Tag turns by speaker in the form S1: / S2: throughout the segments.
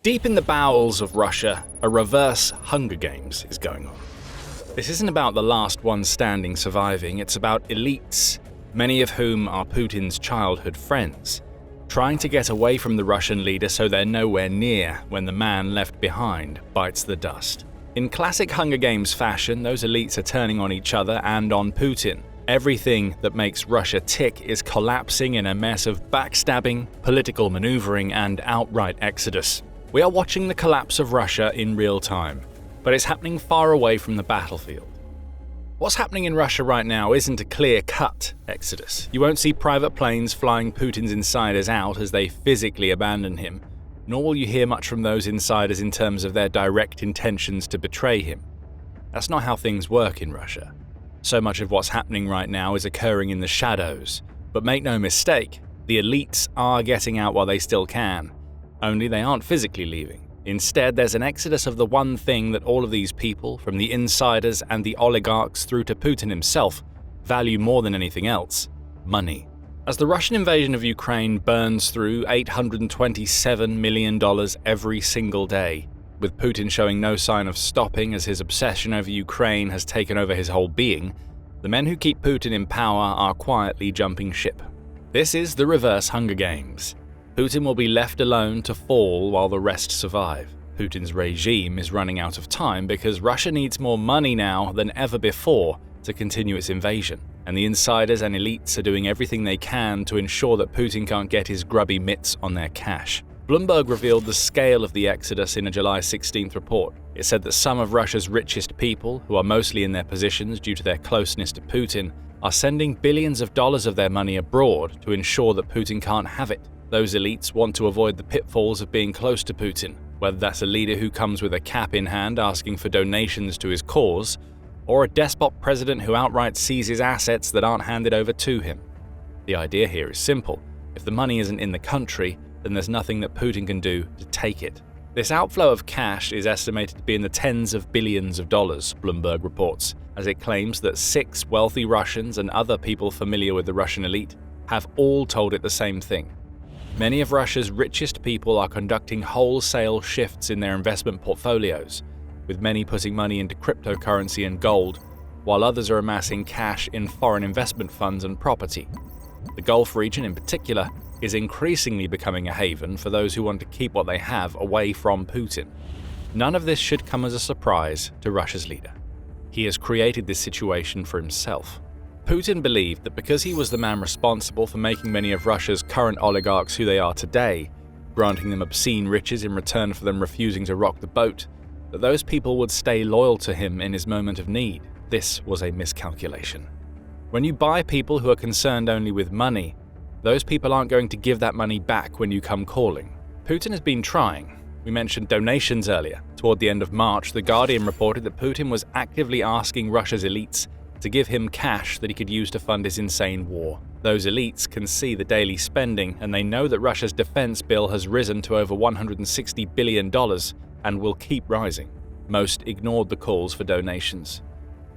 S1: Deep in the bowels of Russia, a reverse Hunger Games is going on. This isn't about the last one standing surviving, it's about elites, many of whom are Putin's childhood friends, trying to get away from the Russian leader so they're nowhere near when the man left behind bites the dust. In classic Hunger Games fashion, those elites are turning on each other and on Putin. Everything that makes Russia tick is collapsing in a mess of backstabbing, political maneuvering, and outright exodus. We are watching the collapse of Russia in real time, but it's happening far away from the battlefield. What's happening in Russia right now isn't a clear-cut exodus. You won't see private planes flying Putin's insiders out as they physically abandon him, nor will you hear much from those insiders in terms of their direct intentions to betray him. That's not how things work in Russia. So much of what's happening right now is occurring in the shadows. But make no mistake, the elites are getting out while they still can. Only they aren't physically leaving. Instead, there's an exodus of the one thing that all of these people, from the insiders and the oligarchs through to Putin himself, value more than anything else: money. As the Russian invasion of Ukraine burns through $827 million every single day, with Putin showing no sign of stopping as his obsession over Ukraine has taken over his whole being, the men who keep Putin in power are quietly jumping ship. This is the reverse Hunger Games. Putin will be left alone to fall while the rest survive. Putin's regime is running out of time because Russia needs more money now than ever before to continue its invasion, and the insiders and elites are doing everything they can to ensure that Putin can't get his grubby mitts on their cash. Bloomberg revealed the scale of the exodus in a July 16th report. It said that some of Russia's richest people, who are mostly in their positions due to their closeness to Putin, are sending billions of dollars of their money abroad to ensure that Putin can't have it. Those elites want to avoid the pitfalls of being close to Putin, whether that's a leader who comes with a cap in hand asking for donations to his cause, or a despot president who outright seizes assets that aren't handed over to him. The idea here is simple. If the money isn't in the country, then there's nothing that Putin can do to take it. This outflow of cash is estimated to be in the tens of billions of dollars, Bloomberg reports, as it claims that 6 wealthy Russians and other people familiar with the Russian elite have all told it the same thing. Many of Russia's richest people are conducting wholesale shifts in their investment portfolios, with many putting money into cryptocurrency and gold, while others are amassing cash in foreign investment funds and property. The Gulf region in particular is increasingly becoming a haven for those who want to keep what they have away from Putin. None of this should come as a surprise to Russia's leader. He has created this situation for himself. Putin believed that because he was the man responsible for making many of Russia's current oligarchs who they are today, granting them obscene riches in return for them refusing to rock the boat, that those people would stay loyal to him in his moment of need. This was a miscalculation. When you buy people who are concerned only with money, those people aren't going to give that money back when you come calling. Putin has been trying. We mentioned donations earlier. Toward the end of March, The Guardian reported that Putin was actively asking Russia's elites to give him cash that he could use to fund his insane war. Those elites can see the daily spending, and they know that Russia's defense bill has risen to over $160 billion and will keep rising. Most ignored the calls for donations.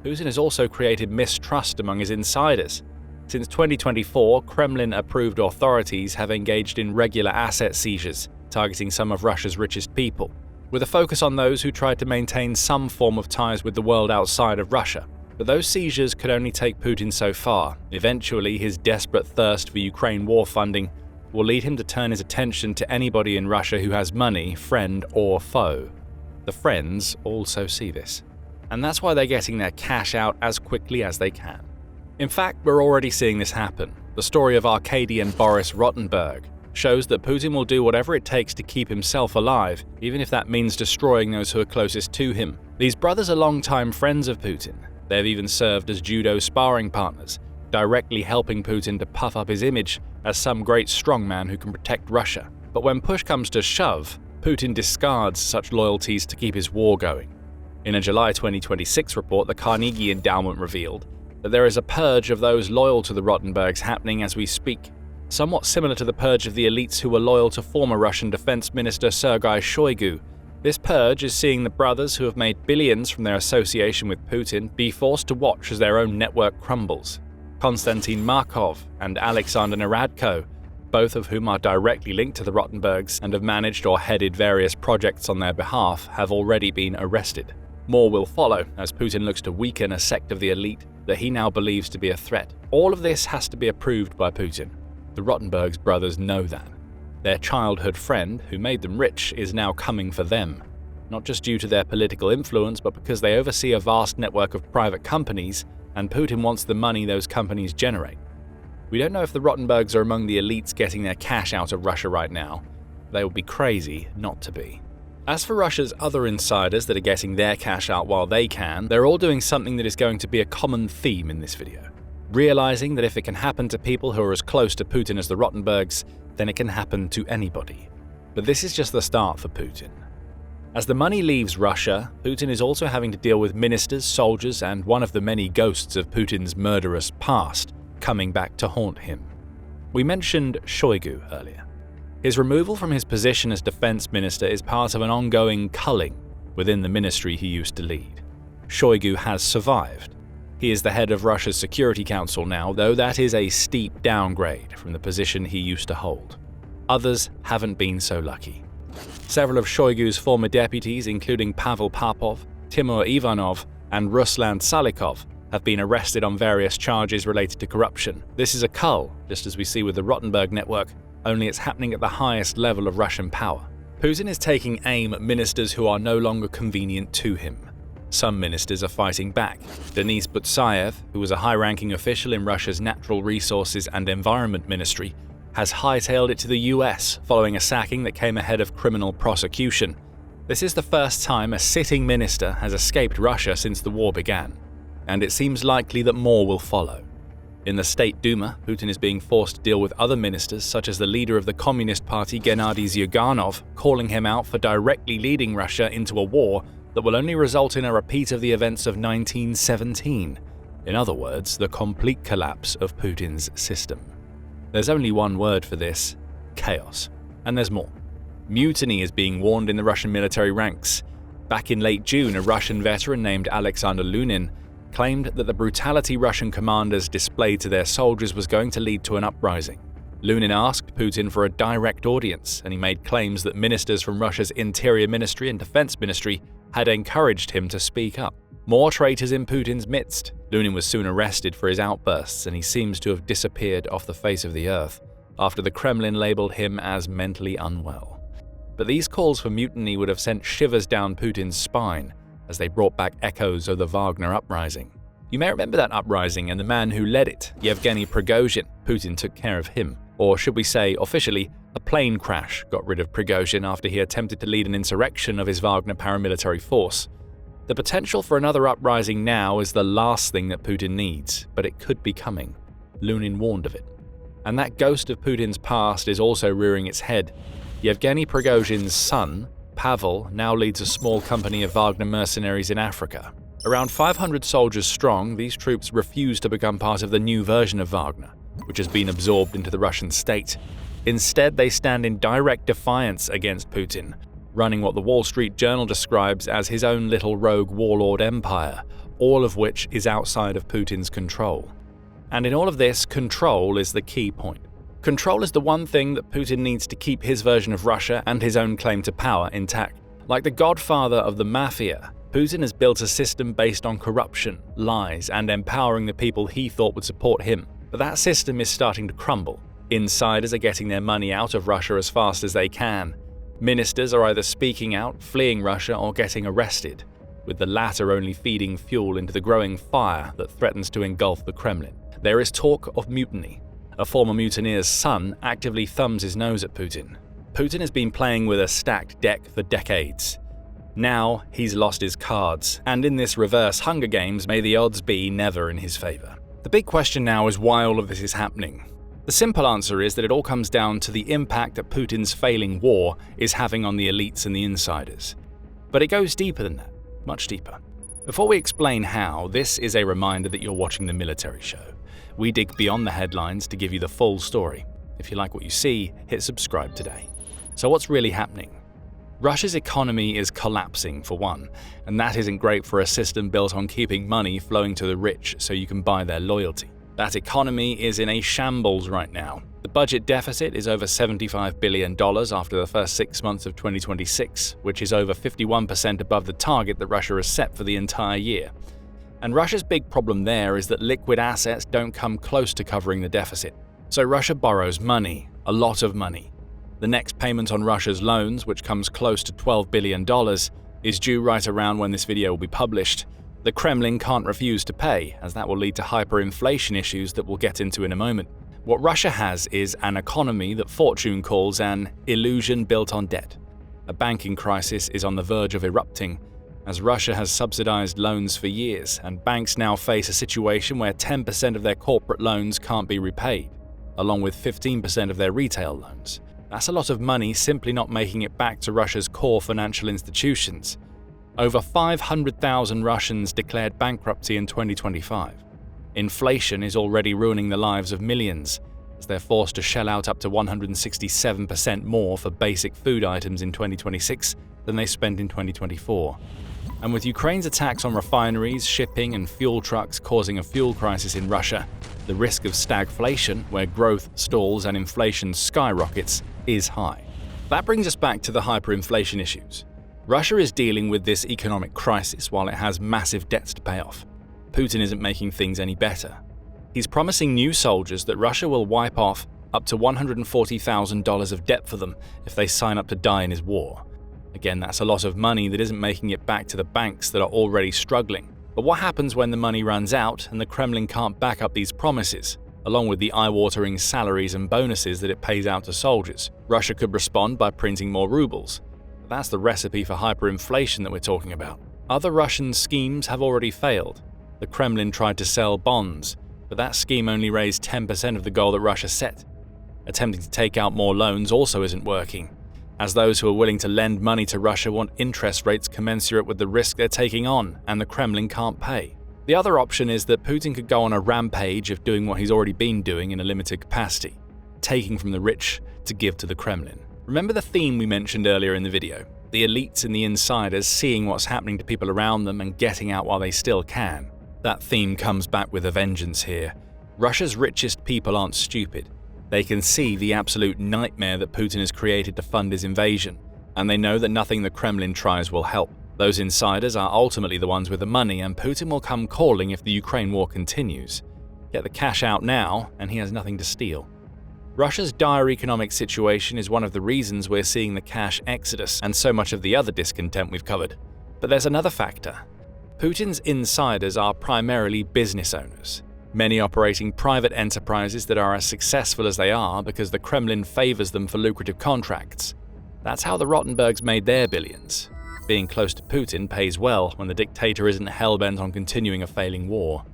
S1: Putin has also created mistrust among his insiders. Since 2024, Kremlin-approved authorities have engaged in regular asset seizures, targeting some of Russia's richest people, with a focus on those who tried to maintain some form of ties with the world outside of Russia. But those seizures could only take Putin so far. Eventually, his desperate thirst for Ukraine war funding will lead him to turn his attention to anybody in Russia who has money, friend or foe. The friends also see this, and that's why they're getting their cash out as quickly as they can. In fact, we're already seeing this happen. The story of Arkady and Boris Rotenberg shows that Putin will do whatever it takes to keep himself alive, even if that means destroying those who are closest to him. These brothers are longtime friends of Putin. They've even served as judo sparring partners, directly helping Putin to puff up his image as some great strongman who can protect Russia. But when push comes to shove, Putin discards such loyalties to keep his war going. In a July 2026 report, the Carnegie Endowment revealed that there is a purge of those loyal to the Rotenbergs happening as we speak, somewhat similar to the purge of the elites who were loyal to former Russian Defense Minister Sergei Shoigu. This purge is seeing the brothers who have made billions from their association with Putin be forced to watch as their own network crumbles. Konstantin Markov and Alexander Naradko, both of whom are directly linked to the Rotenbergs and have managed or headed various projects on their behalf, have already been arrested. More will follow as Putin looks to weaken a sect of the elite that he now believes to be a threat. All of this has to be approved by Putin. The Rotenbergs brothers know that. Their childhood friend, who made them rich, is now coming for them. Not just due to their political influence, but because they oversee a vast network of private companies, and Putin wants the money those companies generate. We don't know if the Rotenbergs are among the elites getting their cash out of Russia right now. They would be crazy not to be. As for Russia's other insiders that are getting their cash out while they can, they're all doing something that is going to be a common theme in this video. Realizing that if it can happen to people who are as close to Putin as the Rotenbergs, then it can happen to anybody. But this is just the start for Putin. As the money leaves Russia, Putin is also having to deal with ministers, soldiers, and one of the many ghosts of Putin's murderous past coming back to haunt him. We mentioned Shoigu earlier. His removal from his position as defense minister is part of an ongoing culling within the ministry he used to lead. Shoigu has survived. He is the head of Russia's Security Council now, though that is a steep downgrade from the position he used to hold. Others haven't been so lucky. Several of Shoigu's former deputies, including Pavel Popov, Timur Ivanov, and Ruslan Salikov, have been arrested on various charges related to corruption. This is a cull, just as we see with the Rotenberg network, only it's happening at the highest level of Russian power. Putin is taking aim at ministers who are no longer convenient to him. Some ministers are fighting back. Denis Butsayev, who was a high-ranking official in Russia's Natural Resources and Environment Ministry, has hightailed it to the US following a sacking that came ahead of criminal prosecution. This is the first time a sitting minister has escaped Russia since the war began, and it seems likely that more will follow. In the State Duma, Putin is being forced to deal with other ministers, such as the leader of the Communist Party, Gennady Zyuganov, calling him out for directly leading Russia into a war that will only result in a repeat of the events of 1917. In other words, the complete collapse of Putin's system. There's only one word for this: chaos. And there's more. Mutiny is being warned in the Russian military ranks. Back in late June, a Russian veteran named Alexander Lunin claimed that the brutality Russian commanders displayed to their soldiers was going to lead to an uprising. Lunin asked Putin for a direct audience, and he made claims that ministers from Russia's Interior Ministry and Defense Ministry had encouraged him to speak up. More traitors in Putin's midst. Lunin was soon arrested for his outbursts, and he seems to have disappeared off the face of the earth after the Kremlin labeled him as mentally unwell. But these calls for mutiny would have sent shivers down Putin's spine as they brought back echoes of the Wagner uprising. You may remember that uprising and the man who led it, Yevgeny Prigozhin. Putin took care of him. Or should we say, officially, a plane crash got rid of Prigozhin after he attempted to lead an insurrection of his Wagner paramilitary force. The potential for another uprising now is the last thing that Putin needs, but it could be coming. Lunin warned of it. And that ghost of Putin's past is also rearing its head. Yevgeny Prigozhin's son, Pavel, now leads a small company of Wagner mercenaries in Africa. Around 500 soldiers strong, these troops refuse to become part of the new version of Wagner, which has been absorbed into the Russian state. Instead, they stand in direct defiance against Putin, running what the Wall Street Journal describes as his own little rogue warlord empire, all of which is outside of Putin's control. And in all of this, control is the key point. Control is the one thing that Putin needs to keep his version of Russia and his own claim to power intact. Like the godfather of the mafia, Putin has built a system based on corruption, lies, and empowering the people he thought would support him. But that system is starting to crumble. Insiders are getting their money out of Russia as fast as they can. Ministers are either speaking out, fleeing Russia, or getting arrested, with the latter only feeding fuel into the growing fire that threatens to engulf the Kremlin. There is talk of mutiny. A former mutineer's son actively thumbs his nose at Putin. Putin has been playing with a stacked deck for decades. Now he's lost his cards, and in this reverse Hunger Games, may the odds be never in his favor. The big question now is why all of this is happening. The simple answer is that it all comes down to the impact that Putin's failing war is having on the elites and the insiders. But it goes deeper than that, much deeper. Before we explain how, this is a reminder that you're watching The Military Show. We dig beyond the headlines to give you the full story. If you like what you see, hit subscribe today. So what's really happening? Russia's economy is collapsing, for one, and that isn't great for a system built on keeping money flowing to the rich so you can buy their loyalty. That economy is in a shambles right now. The budget deficit is over $75 billion after the first 6 months of 2026, which is over 51% above the target that Russia has set for the entire year. And Russia's big problem there is that liquid assets don't come close to covering the deficit. So Russia borrows money, a lot of money. The next payment on Russia's loans, which comes close to $12 billion, is due right around when this video will be published. The Kremlin can't refuse to pay, as that will lead to hyperinflation issues that we'll get into in a moment. What Russia has is an economy that Fortune calls an illusion built on debt. A banking crisis is on the verge of erupting, as Russia has subsidized loans for years, and banks now face a situation where 10% of their corporate loans can't be repaid, along with 15% of their retail loans. That's a lot of money simply not making it back to Russia's core financial institutions. Over 500,000 Russians declared bankruptcy in 2025. Inflation is already ruining the lives of millions, as they're forced to shell out up to 167% more for basic food items in 2026 than they spent in 2024. And with Ukraine's attacks on refineries, shipping, and fuel trucks causing a fuel crisis in Russia, the risk of stagflation, where growth stalls and inflation skyrockets, is high. That brings us back to the hyperinflation issues. Russia is dealing with this economic crisis while it has massive debts to pay off. Putin isn't making things any better. He's promising new soldiers that Russia will wipe off up to $140,000 of debt for them if they sign up to die in his war. Again, that's a lot of money that isn't making it back to the banks that are already struggling. But what happens when the money runs out and the Kremlin can't back up these promises, along with the eye-watering salaries and bonuses that it pays out to soldiers? Russia could respond by printing more rubles. But that's the recipe for hyperinflation that we're talking about. Other Russian schemes have already failed. The Kremlin tried to sell bonds, but that scheme only raised 10% of the goal that Russia set. Attempting to take out more loans also isn't working, as those who are willing to lend money to Russia want interest rates commensurate with the risk they're taking on, and the Kremlin can't pay. The other option is that Putin could go on a rampage of doing what he's already been doing in a limited capacity, taking from the rich to give to the Kremlin. Remember the theme we mentioned earlier in the video? The elites and the insiders seeing what's happening to people around them and getting out while they still can. That theme comes back with a vengeance here. Russia's richest people aren't stupid. They can see the absolute nightmare that Putin has created to fund his invasion, and they know that nothing the Kremlin tries will help. Those insiders are ultimately the ones with the money, and Putin will come calling if the Ukraine war continues. Get the cash out now, and he has nothing to steal. Russia's dire economic situation is one of the reasons we're seeing the cash exodus and so much of the other discontent we've covered. But there's another factor. Putin's insiders are primarily business owners, many operating private enterprises that are as successful as they are because the Kremlin favors them for lucrative contracts. That's how the Rottenbergs made their billions. Being close to Putin pays well when the dictator isn't hell-bent on continuing a failing war.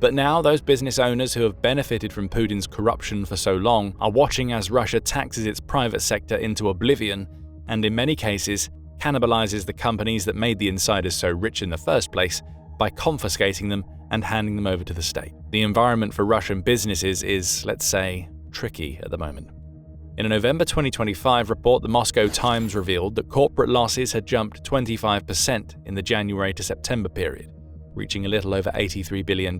S1: But now those business owners who have benefited from Putin's corruption for so long are watching as Russia taxes its private sector into oblivion and, in many cases, cannibalizes the companies that made the insiders so rich in the first place by confiscating them and handing them over to the state. The environment for Russian businesses is, let's say, tricky at the moment. In a November 2025 report, the Moscow Times revealed that corporate losses had jumped 25% in the January to September period, reaching a little over $83 billion.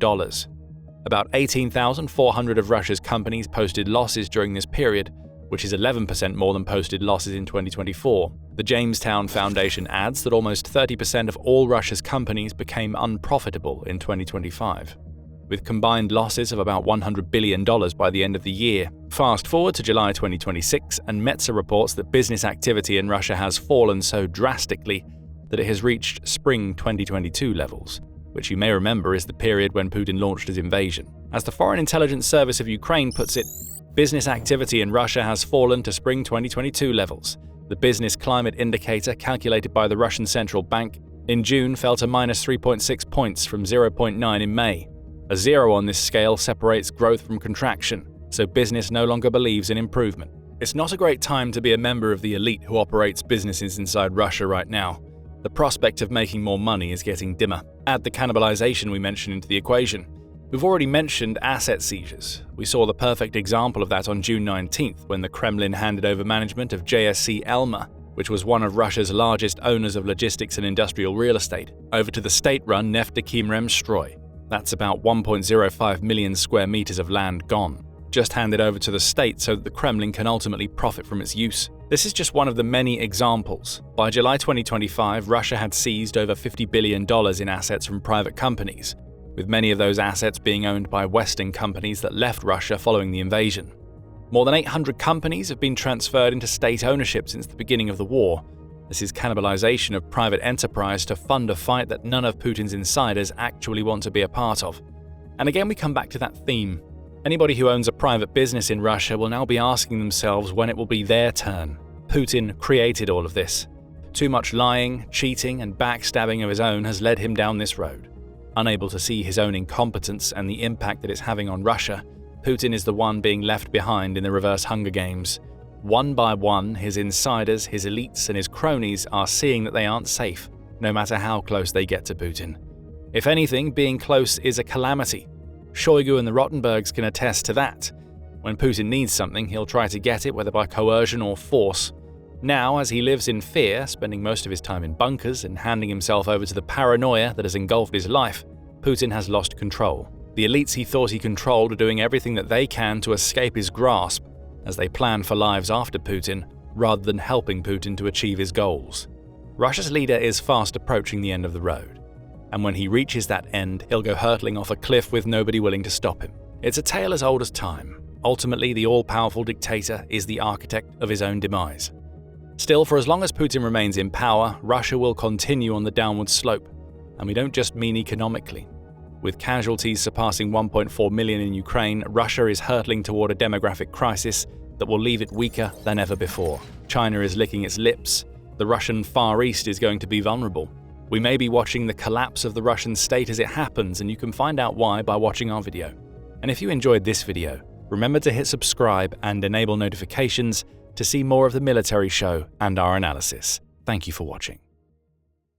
S1: About 18,400 of Russia's companies posted losses during this period, which is 11% more than posted losses in 2024. The Jamestown Foundation adds that almost 30% of all Russia's companies became unprofitable in 2025, with combined losses of about $100 billion by the end of the year. Fast forward to July 2026, and Metza reports that business activity in Russia has fallen so drastically that it has reached spring 2022 levels, which you may remember is the period when Putin launched his invasion. As the Foreign Intelligence Service of Ukraine puts it, business activity in Russia has fallen to spring 2022 levels. The business climate indicator calculated by the Russian Central Bank in June fell to minus 3.6 points from 0.9 in May. A zero on this scale separates growth from contraction, so business no longer believes in improvement. It's not a great time to be a member of the elite who operates businesses inside Russia right now. The prospect of making more money is getting dimmer. Add the cannibalization we mentioned into the equation. We've already mentioned asset seizures. We saw the perfect example of that on June 19th when the Kremlin handed over management of JSC Elma, which was one of Russia's largest owners of logistics and industrial real estate, over to the state-run Neftekhimremstroy. That's about 1.05 million square meters of land gone, just handed over to the state so that the Kremlin can ultimately profit from its use. This is just one of the many examples. By July 2025, Russia had seized over $50 billion in assets from private companies, with many of those assets being owned by Western companies that left Russia following the invasion. More than 800 companies have been transferred into state ownership since the beginning of the war. This is cannibalization of private enterprise to fund a fight that none of Putin's insiders actually want to be a part of. And again, we come back to that theme. Anybody who owns a private business in Russia will now be asking themselves when it will be their turn. Putin created all of this. Too much lying, cheating, and backstabbing of his own has led him down this road. Unable to see his own incompetence and the impact that it's having on Russia, Putin is the one being left behind in the reverse Hunger Games. One by one, his insiders, his elites, and his cronies are seeing that they aren't safe, no matter how close they get to Putin. If anything, being close is a calamity. Shoigu and the Rottenbergs can attest to that. When Putin needs something, he'll try to get it, whether by coercion or force. Now, as he lives in fear, spending most of his time in bunkers and handing himself over to the paranoia that has engulfed his life, Putin has lost control. The elites he thought he controlled are doing everything that they can to escape his grasp as they plan for lives after Putin, rather than helping Putin to achieve his goals. Russia's leader is fast approaching the end of the road, and when he reaches that end, he'll go hurtling off a cliff with nobody willing to stop him. It's a tale as old as time. Ultimately, the all-powerful dictator is the architect of his own demise. Still, for as long as Putin remains in power, Russia will continue on the downward slope, and we don't just mean economically. With casualties surpassing 1.4 million in Ukraine, Russia is hurtling toward a demographic crisis that will leave it weaker than ever before. China is licking its lips. The Russian Far East is going to be vulnerable. We may be watching the collapse of the Russian state as it happens, and you can find out why by watching our video. And if you enjoyed this video, remember to hit subscribe and enable notifications to see more of the military show and our analysis. Thank you for watching.